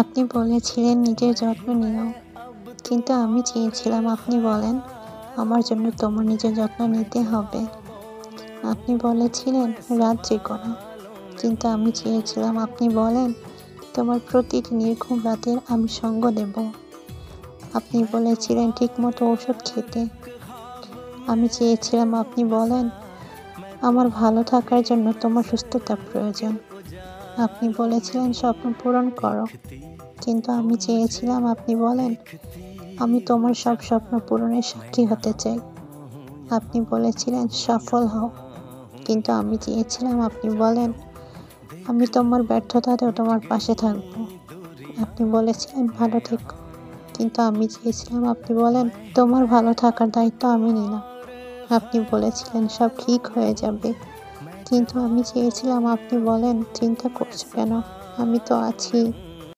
আপনি বলেছিলেন নিজের যত্ন নিও, কিন্তু আমি চেয়েছিলাম আপনি বলেন, আমার জন্য তোমার নিজের যত্ন নিতে হবে। আপনি বলেছিলেন রাত জেগো না, কিন্তু আমি চেয়েছিলাম আপনি বলেন, তোমার প্রতিটি নির্ঘুম রাতের আমি সঙ্গ দেব। আপনি বলেছিলেন ঠিকমতো ওষুধ খেতে, আমি চেয়েছিলাম আপনি বলেন, আমার ভালো থাকার জন্য তোমার সুস্থতা প্রয়োজন। আপনি বলেছিলেন স্বপ্ন পূরণ করো, কিন্তু আমি চেয়েছিলাম আপনি বলেন, আমি তোমার সব স্বপ্ন পূরণের সাক্ষী হতে চাই। আপনি বলেছিলেন সফল হও, কিন্তু আমি চেয়েছিলাম আপনি বলেন, আমি তোমার ব্যর্থতাতেও তোমার পাশে থাকব। আপনি বলেছিলেন ভালো থেকো, কিন্তু আমি চেয়েছিলাম আপনি বলেন, তোমার ভালো থাকার দায়িত্ব আমি নিলাম। আপনি বলেছিলেন সব ঠিক হয়ে যাবে, কিন্তু আমি চেয়েছিলাম আপনি বলেন, চিন্তা করছো কেন, আমি তো আছি।